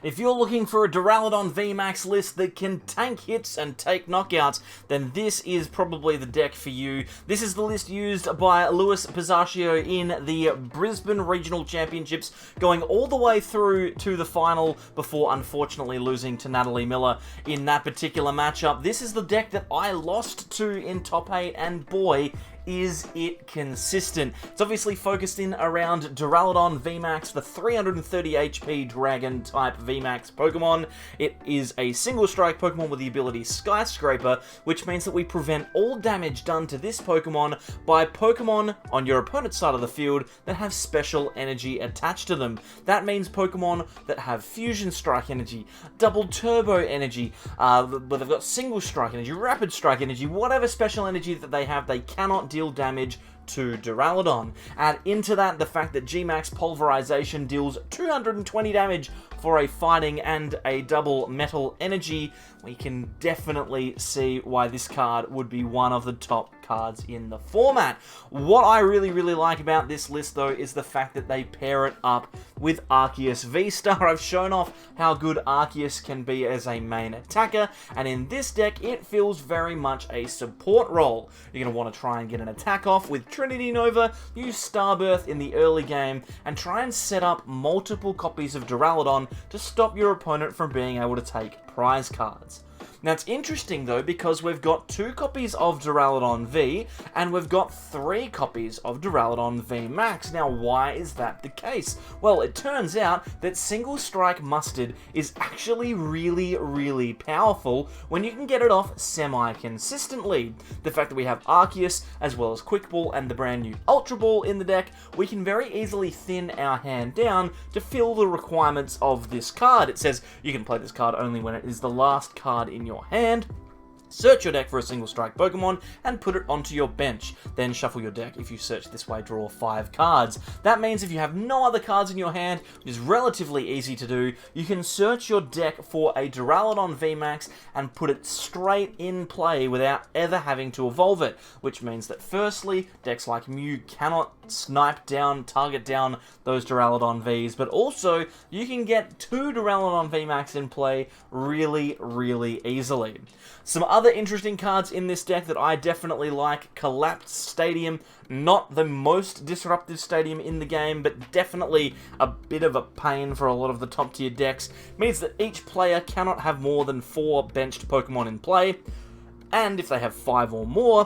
If you're looking for a Duraludon VMAX list that can tank hits and take knockouts, then this is probably the deck for you. This is the list used by Louis Pozzacchio in the Brisbane Regional Championships, going all the way through to the final before unfortunately losing to Natalie Miller in that particular matchup. This is the deck that I lost to in top 8, and boy, is it consistent. It's obviously focused in around Duraludon VMAX, the 330 HP Dragon type VMAX Pokemon. It is a single strike Pokemon with the ability Skyscraper, which means that we prevent all damage done to this Pokemon by Pokemon on your opponent's side of the field that have special energy attached to them. That means Pokemon that have Fusion Strike energy, Double Turbo energy, but they've got Single Strike energy, Rapid Strike energy, whatever special energy that they have, they cannot deal damage to Duraludon. Add into that the fact that G-Max Pulverization deals 220 damage for a fighting and a double metal energy. We can definitely see why this card would be one of the top cards in the format. What I really like about this list though is the fact that they pair it up with Arceus V-STAR. I've shown off how good Arceus can be as a main attacker, and in this deck it feels very much a support role. You're going to want to try and get an attack off with Trinity Nova, use Starbirth in the early game, and try and set up multiple copies of Duraludon to stop your opponent from being able to take prize cards. Now it's interesting though because we've got 2 copies of Duraludon V and we've got 3 copies of Duraludon VMAX. Now why is that the case? Well, it turns out that Single Strike Mustard is actually really powerful when you can get it off semi-consistently. The fact that we have Arceus as well as Quick Ball and the brand new Ultra Ball in the deck, we can very easily thin our hand down to fill the requirements of this card. It says you can play this card only when it is the last card in your hand. Search your deck for a single strike Pokemon and put it onto your bench. Then shuffle your deck. If you search this way, draw 5 cards. That means if you have no other cards in your hand, which is relatively easy to do, you can search your deck for a Duraludon VMAX and put it straight in play without ever having to evolve it. Which means that firstly, decks like Mew cannot snipe down, target down those Duraludon Vs, but also you can get 2 Duraludon VMAX in play really easily. Some other interesting cards in this deck that I definitely like: Collapsed Stadium. Not the most disruptive stadium in the game, but definitely a bit of a pain for a lot of the top tier decks. Means that each player cannot have more than 4 benched Pokemon in play, and if they have 5 or more,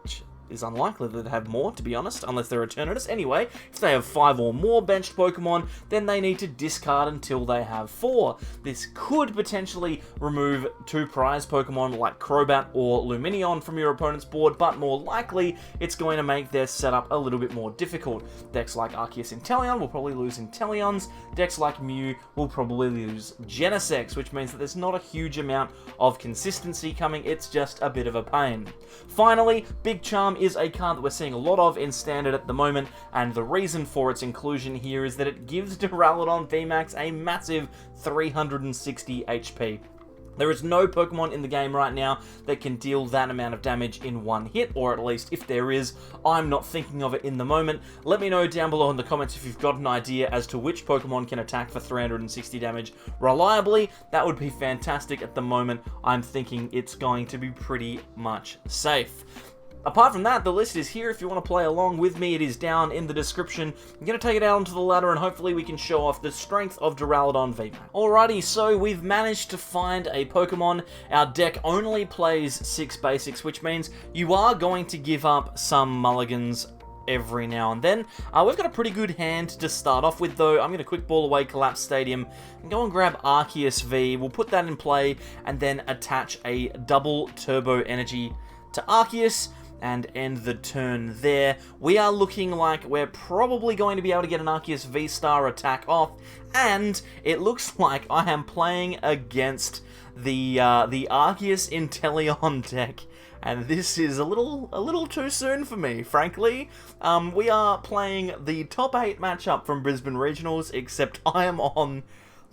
which is unlikely that they have more, to be honest, unless they're Eternatus. Anyway, if they have 5 or more benched Pokemon, then they need to discard until they have 4. This could potentially remove 2 prize Pokemon like Crobat or Lumineon from your opponent's board, but more likely, it's going to make their setup a little bit more difficult. Decks like Arceus Inteleon will probably lose Inteleons. Decks like Mew will probably lose Genesects, which means that there's not a huge amount of consistency coming. It's just a bit of a pain. Finally, Big Charm is a card that we're seeing a lot of in Standard at the moment, and the reason for its inclusion here is that it gives Duraludon VMAX a massive 360 HP. There is no Pokemon in the game right now that can deal that amount of damage in one hit, or at least if there is, I'm not thinking of it in the moment. Let me know down below in the comments if you've got an idea as to which Pokemon can attack for 360 damage reliably. That would be fantastic. At the moment, I'm thinking it's going to be pretty much safe. Apart from that, the list is here if you want to play along with me. It is down in the description. I'm going to take it out onto the ladder and hopefully we can show off the strength of Duraludon VMAX. Alrighty, so we've managed to find a Pokemon. Our deck only plays 6 basics, which means you are going to give up some mulligans every now and then. We've got a pretty good hand to start off with though. I'm going to quick ball away Collapsed Stadium and go and grab Arceus V. We'll put that in play and then attach a double turbo energy to Arceus and end the turn there. We are looking like we're probably going to be able to get an Arceus V-STAR attack off, and it looks like I am playing against the Arceus Inteleon deck, and this is a little too soon for me, frankly. We are playing the top 8 matchup from Brisbane Regionals, except I am on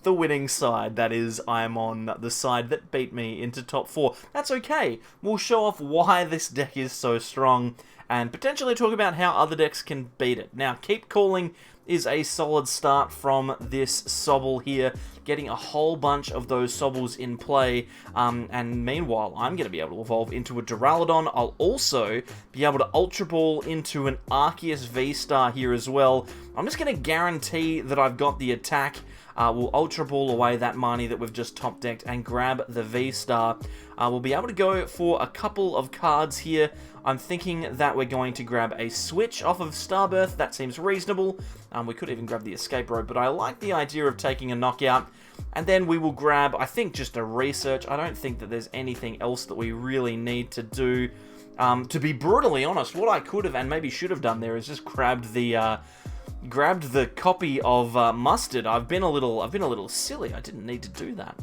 the winning side. That is, I am on the side that beat me into top 4. That's okay. We'll show off why this deck is so strong and potentially talk about how other decks can beat it. Now, keep calling is a solid start from this Sobble here, getting a whole bunch of those Sobbles in play, and meanwhile, I'm going to be able to evolve into a Duraludon. I'll also be able to Ultra Ball into an Arceus V-Star here as well. I'm just going to guarantee that I've got the attack. We'll Ultra Ball away that Marnie that we've just top decked and grab the V-Star. We'll be able to go for a couple of cards here. I'm thinking that we're going to grab a switch off of Starbirth. That seems reasonable. We could even grab the Escape Rope, but I like the idea of taking a knockout. And then we will grab, I think, just a research. I don't think that there's anything else that we really need to do. To be brutally honest, what I could have and maybe should have done there is just grabbed the copy of Mustard. I've been a little silly. I didn't need to do that.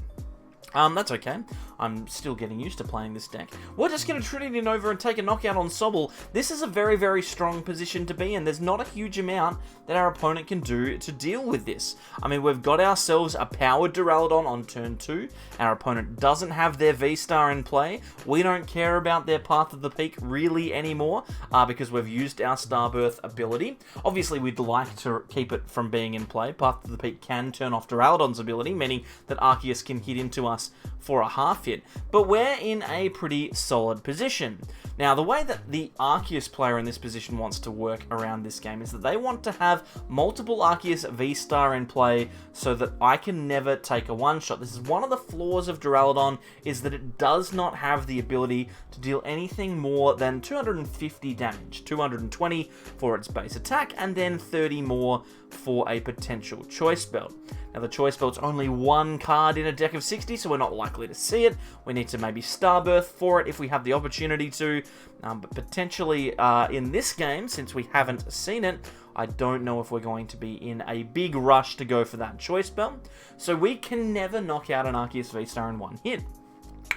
That's okay. I'm still getting used to playing this deck. We're just going to Trinity Nova and take a knockout on Sobble. This is a very, very strong position to be in. There's not a huge amount that our opponent can do to deal with this. I mean, we've got ourselves a powered Duraludon on turn 2. Our opponent doesn't have their V-Star in play. We don't care about their Path of the Peak really anymore, because we've used our Starbirth ability. Obviously, we'd like to keep it from being in play. Path of the Peak can turn off Duraludon's ability, meaning that Arceus can hit into us for a half hit, but we're in a pretty solid position. Now, the way that the Arceus player in this position wants to work around this game is that they want to have multiple Arceus V-Star in play so that I can never take a one-shot. This is one of the flaws of Duraludon, is that it does not have the ability to deal anything more than 250 damage, 220 for its base attack, and then 30 more for a potential Choice Belt. Now, the Choice Belt's only one card in a deck of 60, so we're not likely to see it. We need to maybe Starbirth for it if we have the opportunity to, but potentially in this game, since we haven't seen it, I don't know if we're going to be in a big rush to go for that Choice Belt, so we can never knock out an Arceus V-Star in one hit.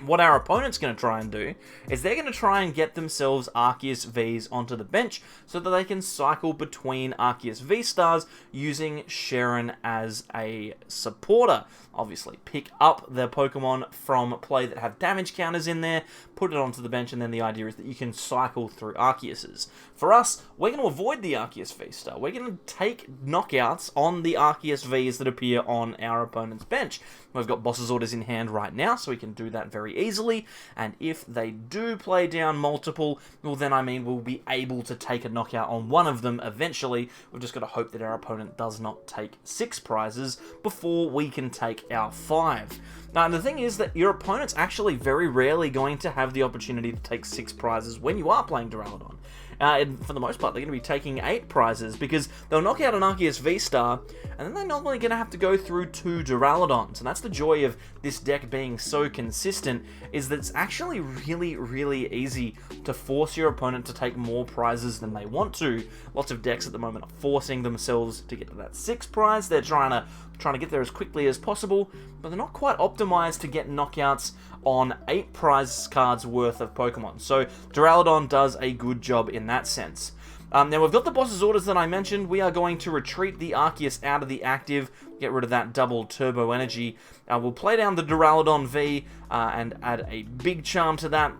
What our opponent's going to try and do is they're going to try and get themselves Arceus Vs onto the bench so that they can cycle between Arceus V-Stars using Sharon as a supporter. Obviously, pick up their Pokemon from play that have damage counters in there, put it onto the bench, and then the idea is that you can cycle through Arceuses. For us, we're going to avoid the Arceus V-Star. We're going to take knockouts on the Arceus Vs that appear on our opponent's bench. We've got Boss's Orders in hand right now, so we can do that very easily, and if they do play down multiple, well then I mean we'll be able to take a knockout on one of them eventually. We've just got to hope that our opponent does not take 6 prizes before we can take our 5. Now, the thing is that your opponent's actually very rarely going to have the opportunity to take 6 prizes when you are playing Duraludon. And for the most part, they're going to be taking 8 prizes because they'll knock out an Arceus V-Star, and then they're normally going to have to go through 2 Duraludons. And that's the joy of this deck being so consistent, is that it's actually really, really easy to force your opponent to take more prizes than they want to. Lots of decks at the moment are forcing themselves to get to that 6 prize. They're trying to get there as quickly as possible, but they're not quite optimized to get knockouts on 8 prize cards worth of Pokemon. So Duraludon does a good job in that sense. Now we've got the Boss's Orders that I mentioned. We are going to retreat the Arceus out of the active, get rid of that double turbo energy. We'll play down the Duraludon V and add a Big Charm to that.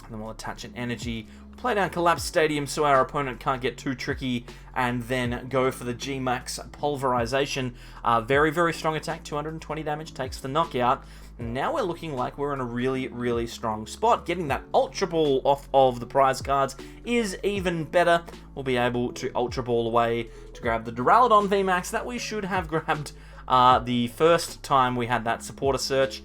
And then we'll attach an energy. Play down Collapsed Stadium so our opponent can't get too tricky, and then go for the G-Max Pulverization. Very, very strong attack, 220 damage, takes the knockout. Now we're looking like we're in a really, really strong spot. Getting that Ultra Ball off of the prize cards is even better. We'll be able to Ultra Ball away to grab the Duraludon VMAX that we should have grabbed the first time we had that supporter search.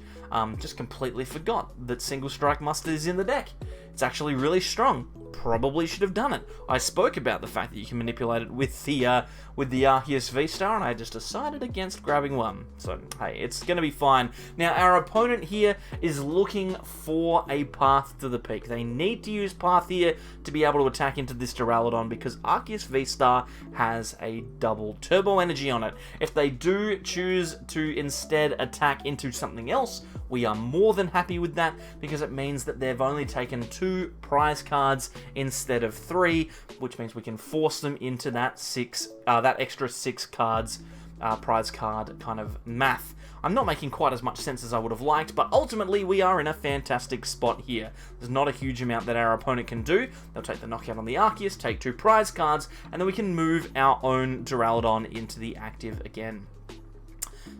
Just completely forgot that Single Strike Mustard is in the deck. It's actually really strong. Probably should have done it. I spoke about the fact that you can manipulate it with the Arceus V-Star, and I just decided against grabbing one. So, hey, it's going to be fine. Now, our opponent here is looking for a Path to the Peak. They need to use Path here to be able to attack into this Duraludon, because Arceus V-Star has a double turbo energy on it. If they do choose to instead attack into something else, we are more than happy with that, because it means that they've only taken 2 prize cards instead of 3, which means we can force them into that extra 6 cards prize card kind of math. I'm not making quite as much sense as I would have liked, but ultimately we are in a fantastic spot here. There's not a huge amount that our opponent can do. They'll take the knockout on the Arceus, take 2 prize cards, and then we can move our own Duraludon into the active again.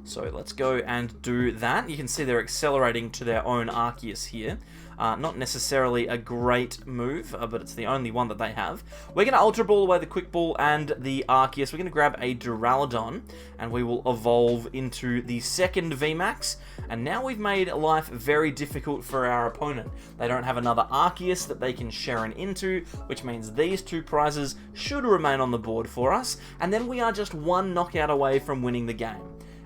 So let's go and do that. You can see they're accelerating to their own Arceus here. Not necessarily a great move, but it's the only one that they have. We're going to Ultra Ball away the Quick Ball and the Arceus. We're going to grab a Duraludon, and we will evolve into the second VMAX. And now we've made life very difficult for our opponent. They don't have another Arceus that they can Sharon into, which means these 2 prizes should remain on the board for us. And then we are just 1 knockout away from winning the game.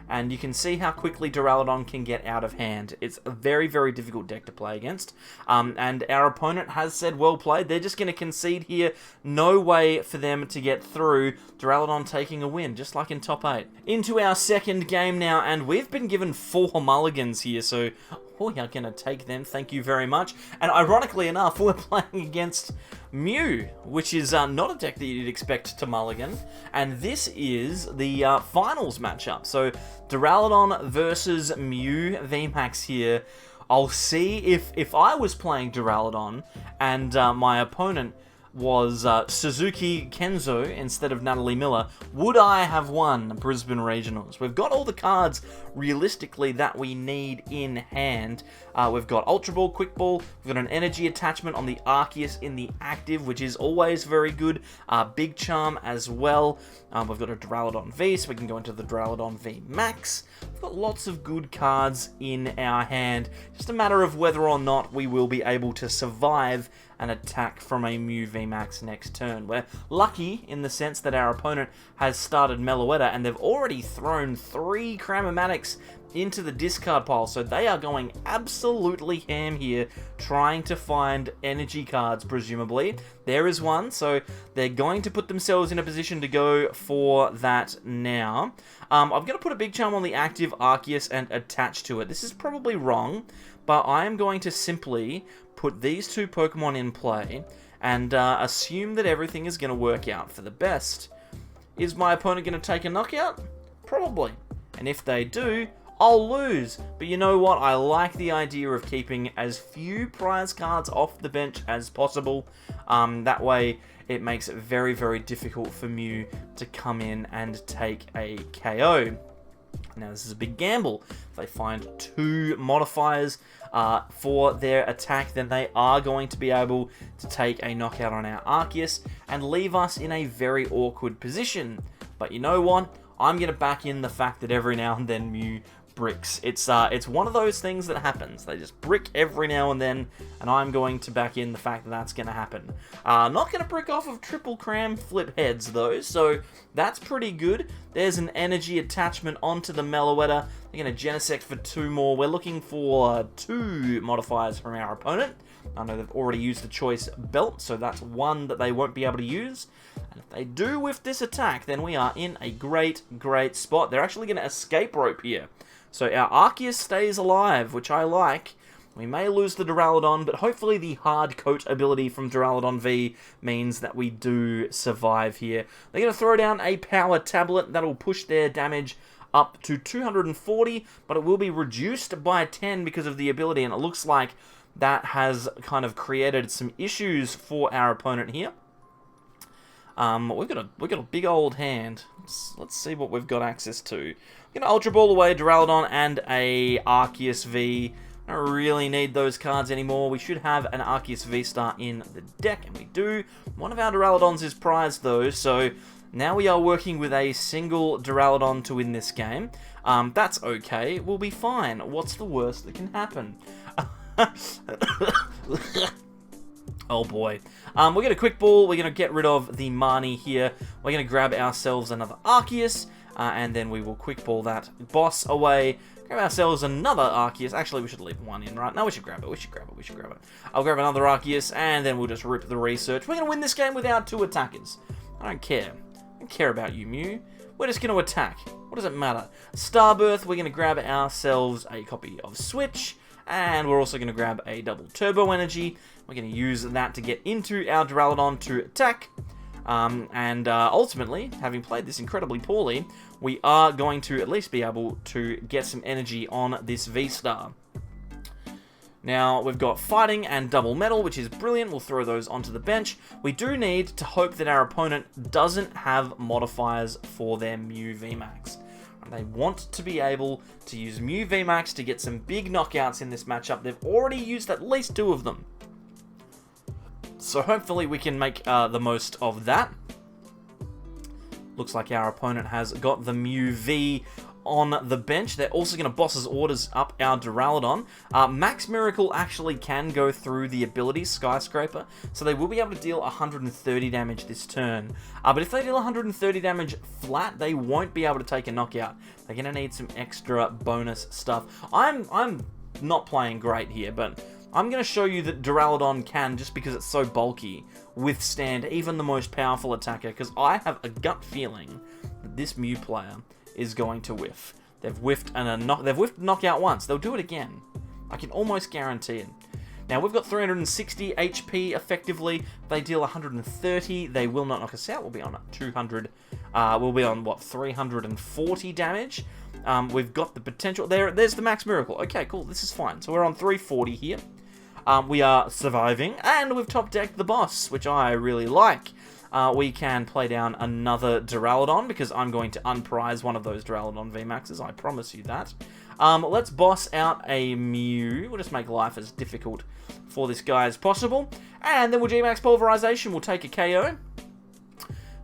And you can see how quickly Duraludon can get out of hand. It's a very, very difficult deck to play against. And our opponent has said, well played. They're just going to concede here. No way for them to get through. Duraludon taking a win, just like in top 8. Into our second game now, and we've been given 4 mulligans here, so we are going to take them. Thank you very much. And ironically enough, we're playing against Mew, which is not a deck that you'd expect to mulligan, and this is the finals matchup. So Duraludon versus Mew VMAX here. I'll see if I was playing Duraludon and my opponent was Suzuki Kenzo instead of Natalie Miller, would I have won Brisbane Regionals? We've got all the cards, realistically, that we need in hand. We've got Ultra Ball, Quick Ball, we've got an energy attachment on the Arceus in the active, which is always very good. Big Charm as well. We've got a Duraludon V, so we can go into the Duraludon VMAX. We've got lots of good cards in our hand. Just a matter of whether or not we will be able to survive an attack from a Mew VMAX next turn. We're lucky in the sense that our opponent has started Meloetta, and they've already thrown 3 Cramomatics into the discard pile, so they are going absolutely ham here, trying to find energy cards, presumably. There is one, so they're going to put themselves in a position to go for that now. I'm going to put a Big Charm on the active Arceus and attach to it. This is probably wrong, but I am going to simply put these 2 Pokemon in play and assume that everything is going to work out for the best. Is my opponent going to take a knockout? Probably. And if they do, I'll lose. But you know what? I like the idea of keeping as few prize cards off the bench as possible. That way, it makes it very, very difficult for Mew to come in and take a KO. Now, this is a big gamble. If they find 2 modifiers for their attack, then they are going to be able to take a knockout on our Arceus and leave us in a very awkward position. But you know what? I'm going to back in the fact that every now and then Mew bricks. It's one of those things that happens. They just brick every now and then, and I'm going to back in the fact that that's going to happen. Not going to brick off of triple cram flip heads though, so that's pretty good. There's an energy attachment onto the Meloetta. They're going to Genesect for 2 more. We're looking for 2 modifiers from our opponent. I know they've already used the Choice Belt, so that's 1 that they won't be able to use. And if they do with this attack, then we are in a great, great spot. They're actually going to escape rope here. So our Arceus stays alive, which I like. We may lose the Duraludon, but hopefully the hard coat ability from Duraludon V means that we do survive here. They're going to throw down a power tablet that'll push their damage up to 240, but it will be reduced by 10 because of the ability, and it looks like that has kind of created some issues for our opponent here. We've got a big old hand. Let's see what we've got access to. We're going to Ultra Ball away Duraludon and a Arceus V. I don't really need those cards anymore. We should have an Arceus VSTAR in the deck, and we do. One of our Duraludons is prized though, so now we are working with a single Duraludon to win this game. That's okay. We'll be fine. What's the worst that can happen? Oh boy. We're going to Quick Ball. We're going to get rid of the Marnie here. We're going to grab ourselves another Arceus, and then we will Quick Ball that boss away. Grab ourselves another Arceus. Actually, we should leave 1 in, right? No, we should grab it. We should grab it. I'll grab another Arceus, and then we'll just rip the research. We're going to win this game without 2 attackers. I don't care. I don't care about you, Mew. We're just going to attack. What does it matter? Starbirth, we're going to grab ourselves a copy of Switch. And we're also going to grab a double turbo energy. We're going to use that to get into our Duraludon to attack. Ultimately, having played this incredibly poorly, we are going to at least be able to get some energy on this V-Star. Now, we've got Fighting and Double Metal, which is brilliant. We'll throw those onto the bench. We do need to hope that our opponent doesn't have modifiers for their Mew VMAX. They want to be able to use Mew VMAX to get some big knockouts in this matchup. They've already used at least 2 of them. So hopefully we can make the most of that. Looks like our opponent has got the Mew V on the bench. They're also going to boss's orders up our Duraludon. Max Miracle actually can go through the ability Skyscraper, so they will be able to deal 130 damage this turn. But if they deal 130 damage flat, they won't be able to take a knockout. They're going to need some extra bonus stuff. I'm not playing great here, but I'm going to show you that Duraludon can, just because it's so bulky, withstand even the most powerful attacker, because I have a gut feeling that this Mew player is going to whiff. They've whiffed knockout once. They'll do it again. I can almost guarantee it. Now, we've got 360 HP effectively. They deal 130. They will not knock us out. We'll be on 200. We'll be on, what, 340 damage. We've got the potential. There's the Max Miracle. Okay, cool. This is fine. So we're on 340 here. We are surviving. And we've top-decked the boss, which I really like. We can play down another Duraludon, because I'm going to unprize one of those Duraludon VMAXs, I promise you that. Let's boss out a Mew. We'll just make life as difficult for this guy as possible. And then we'll G-Max Pulverization, we'll take a KO.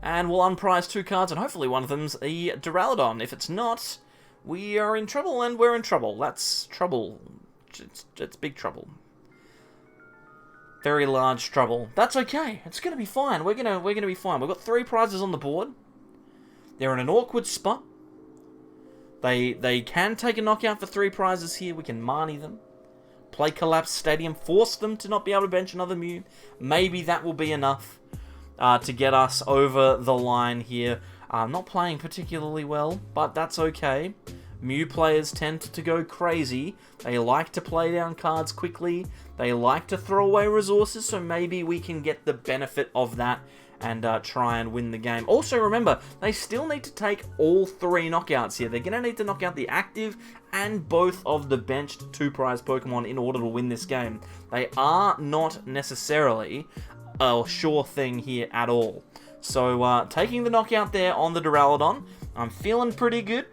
And we'll unprize 2 cards, and hopefully one of them's a Duraludon. If it's not, we are in trouble, and we're in trouble. That's trouble. It's big trouble. Very large trouble. That's okay. It's gonna be fine. We're gonna be fine. We've got 3 prizes on the board. They're in an awkward spot. They can take a knockout for 3 prizes here. We can Marnie them. Play Collapsed Stadium. Force them to not be able to bench another Mew. Maybe that will be enough to get us over the line here. Not playing particularly well, but that's okay. Mew players tend to go crazy. They like to play down cards quickly. They like to throw away resources, so maybe we can get the benefit of that and try and win the game. Also, remember, they still need to take all 3 knockouts here. They're going to need to knock out the active and both of the benched 2 prize Pokemon in order to win this game. They are not necessarily a sure thing here at all. So, taking the knockout there on the Duraludon, I'm feeling pretty good.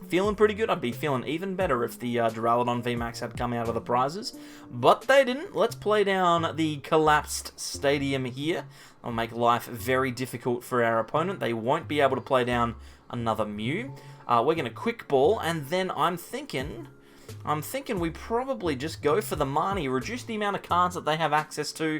I'd be feeling even better if the Duraludon VMAX had come out of the prizes. But they didn't. Let's play down the Collapsed Stadium here. I'll make life very difficult for our opponent. They won't be able to play down another Mew. We're going to Quick Ball, and then I'm thinking we probably just go for the Marnie, reduce the amount of cards that they have access to.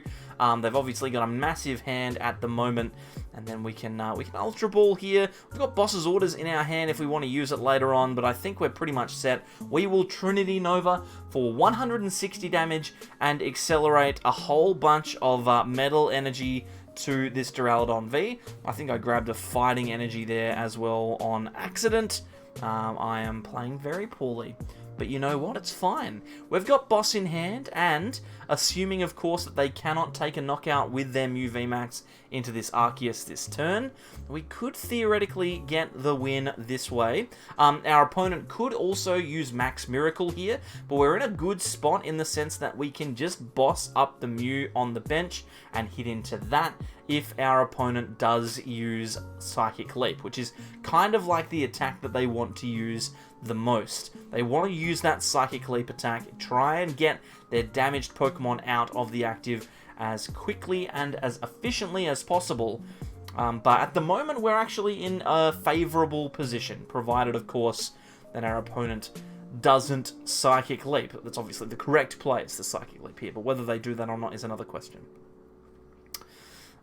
They've obviously got a massive hand at the moment, and then we can Ultra Ball here. We've got Boss's Orders in our hand if we want to use it later on, but I think we're pretty much set. We will Trinity Nova for 160 damage and accelerate a whole bunch of metal energy to this Duraludon V. I think I grabbed a fighting energy there as well on accident. I am playing very poorly. But you know what? It's fine. We've got Boss in hand, and assuming, of course, that they cannot take a knockout with their Mew VMAX into this Arceus this turn, we could theoretically get the win this way. Our opponent could also use Max Miracle here, but we're in a good spot in the sense that we can just boss up the Mew on the bench and hit into that if our opponent does use Psychic Leap, which is kind of like the attack that they want to use the most. They want to use that Psychic Leap attack, try and get their damaged Pokemon out of the active as quickly and as efficiently as possible. But at the moment, we're actually in a favorable position, provided, of course, that our opponent doesn't Psychic Leap. That's obviously the correct play, it's the Psychic Leap here, but whether they do that or not is another question.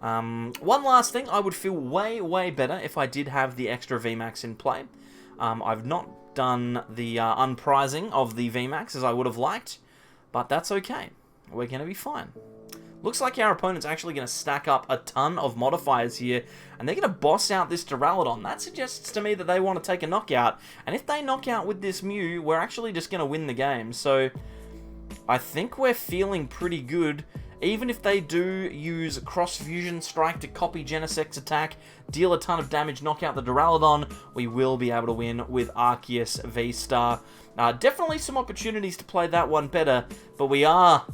One last thing, I would feel way better if I did have the extra VMAX in play. I've not done the unprizing of the VMAX as I would have liked, but that's okay. We're going to be fine. Looks like our opponent's actually going to stack up a ton of modifiers here, and they're going to boss out this Duraludon. That suggests to me that they want to take a knockout, and if they knock out with this Mew, we're actually just going to win the game. So I think we're feeling pretty good. even if they do use Cross Fusion Strike to copy Genesect's attack, deal a ton of damage, knock out the Duraludon, we will be able to win with Arceus V-Star. Definitely some opportunities to play that one better, but we are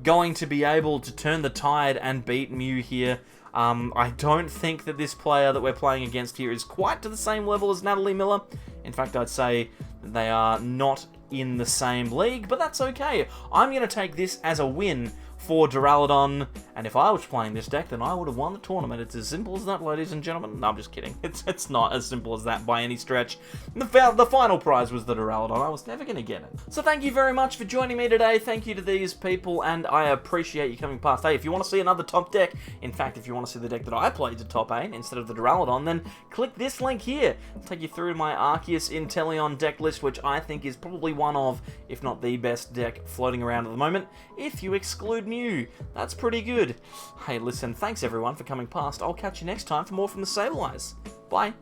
going to be able to turn the tide and beat Mew here. I don't think that this player that we're playing against here is quite to the same level as Natalie Miller. In fact, I'd say that they are not in the same league, but that's okay. I'm going to take this as a win for Duraludon, and if I was playing this deck, then I would have won the tournament. It's as simple as that, ladies and gentlemen. No, I'm just kidding. It's not as simple as that by any stretch. The final prize was the Duraludon. I was never going to get it. So thank you very much for joining me today. Thank you to these people, and I appreciate you coming past. Hey, if you want to see another top deck, in fact, if you want to see the deck that I played to top 8 instead of the Duraludon, then click this link here. It'll take you through my Arceus Inteleon deck list, which I think is probably one of, if not the best deck floating around at the moment, if you exclude Mew. That's pretty good. Hey, listen, thanks everyone for coming past. I'll catch you next time for more from the Sableyes. Bye.